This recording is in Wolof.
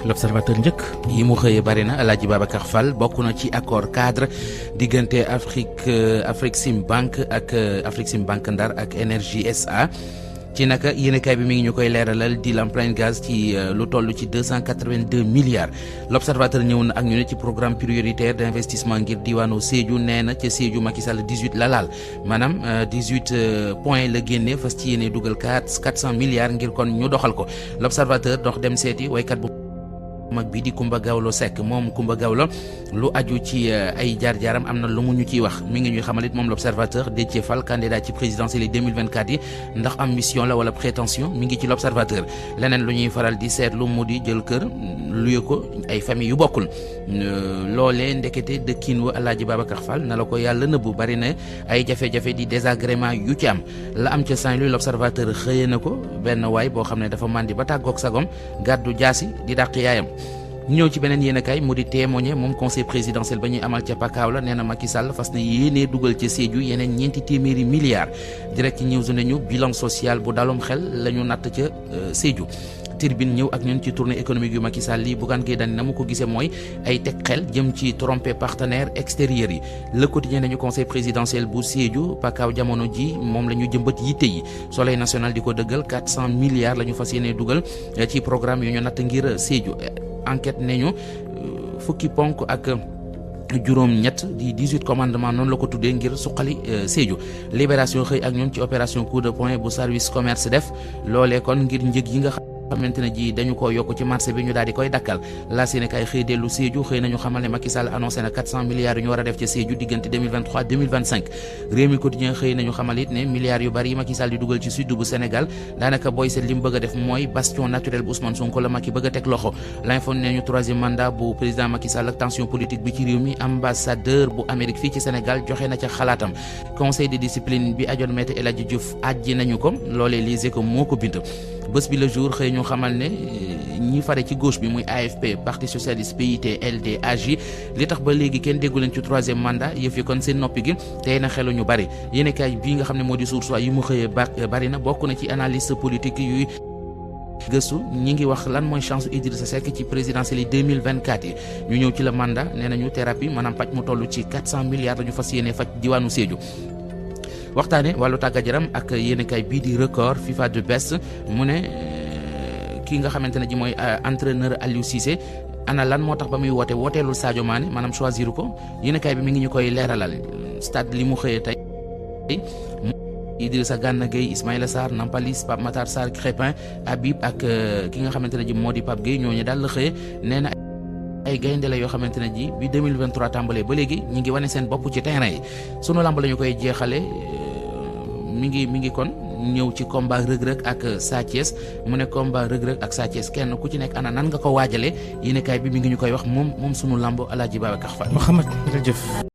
L'Observateur njëkk yi mu xëyee bari na Alaaji Babacar Fall bokk na ci accord cadre diggante Afriksim Bank Ndar ak Énergie SA ci naka yéenekaay bi mi ngi ñu koy leeralal di l'empreinte gaz ci lu toll ci 282 milliards L'Observateur ñëw na ak ñu ne ci programme prioritaire d'investissement ngir diwaanu Sédhiou nee na ca Sédhiou Macky Sall 18 la laal maanaam 18 points la génne fas ci yéene dugal 400 milliards ngir kon ñu doxal ko L'Observateur dox dem seeti waykat bu mag bi di Coumba Gawlo Seck moom Coumba Gawlo lu aju ci ay jaar-jaaram am na lu mu ñu ciy wax mi ngi ñuy xamalit moom L'Observateur Déthié Fall candidat ci présidentielle yi 2024 yi ndax ambition la wala prétention mi ngi ci L'Observateur leneen lu ñuy faral di seetlu mu di jël kër luye ko ay famille yu bokkul loolee ndekete dëkkiin wa Alaaji Babacar Fall na la ko yàlla nëbbu bari na ay jafe-jafe di désagrément yu ci am la am ca Saint-Louis L'Observateur xëyee na ko benn waay boo xam ne dafa màndi ba tàggoog sagom gàddu jaasi di dàq yaayam ñëw ci beneen yéenekaay mu di témoigner moom conseil présidentiel ba ñuy amal ca Pakaaw la nee na Macky Sall fas na yéenee dugal ca Sédhiou yeneen 400 milliards direct ci news nañu bilan social bu dalum xel la ñu natt ca Sédhiou Tribune ñëw ak ñun ci tournée économique yu Macky Sall lii Bougane Gueye Dany na mu ko gisee mooy ay teg xel jëm ci tromper partenaires extérieurs yi Le Quotidien nañu conseil présidentiel bu Sédhiou Pakaaw jamono ji moom la ñu jëmbat yitte yi Soleil national di ko dëggal 400 milliards la ñu fas yéenee dugal ci programme yu ñu natt ngir Sédhiou enquête nañu fukki ponk ak juróom ñett di 18 commandement noonu la ko tuddee ngir suqali Sédhiou Libération xëy ak ñoom ci opération coup de poing bu service commerce def loolee kon ngir njëg yi nga xamante ne ji dañu ko yokk ci marché bi ñu daal di koy dakkal la Sénégal xëy dellu Sédhiou xëy nañu xamal ne Macky Sall annoncé na 400 milliards yu ñu war a def ci Sédhiou diggante 2023 2025 Rewmi Quotidien xëy nañu xamal it ne milliards yu bari yi Macky Sall di dugal ci sud bu Sénégal daanaka booy seet li mu bëgg a def mooy bastion naturel bu Ousmane Sonko la Macky bëgg a teg loxo l'info ne ñu troisième mandat bu président Macky Sall ak tension politique bi ci réew mi ambassadeur bu Amérique fii ci Sénégal joxe na ca xalaatam conseil de discipline bi ajoon Maître El Hadji Diouf ajji nañu ko loolee lisé ko moo ko bind bés bi le jour xëy ñu xamal ne ñi fare ci gauche bi muy AFP parti socialiste PIT LD AJ li tax ba léegi kenn déggu leen ci troisième mandat yëf yi kon seen noppi gi tey na xelu ñu bari yéenekaay bii nga xam ne moo di Source A yi mu xëyee bari na bokk na ci analyste politique yuy gëstu ñi ngi wax lan mooy chance Idrissa Seck ci présidentielle yi 2024 yi ñu ñëw ci la mandat nee nañu thérapie maanaam paj mu toll ci 400 milliards dañu fas yéene faj diwaanu Sédhiou waxtaane wàllu tàggat yaram ak yéenekaay bii di record FIFA de best mu ne kii nga xamante ne ji mooy entraîneur Aliou Cissé ana lan moo tax ba muy wooteelul Sadio Mané maanaam choisir ko yéenekaay bi mi ngi ñu koy leeralal stade li mu xëyee tey Idrissa Gana Gueye Ismaïla Sarr Nampalys Pape Matar Sarr Crépin Habib ak ki nga xamante ne ji moo di Pape Gueye ñooñu daal la xëyee nee na ay gaynde la yoo xamante ne ji bi 2023 tàmbalee ba léegi ñi ngi wane seen bopp ci terrain yi sunu lamb la ñu koy jeexale mi ngi kon ñëw ci combat Reug-Reug ak Sa Thiès mu ne combat Reug-Reug ak Sa Thiès kenn ku ci nekk ana nan nga ko waajalee yéenekaay bi mi ngi ñu koy wax moom sunu lamb Alaaji Babacar Fall. Mouhamed jërëjëf.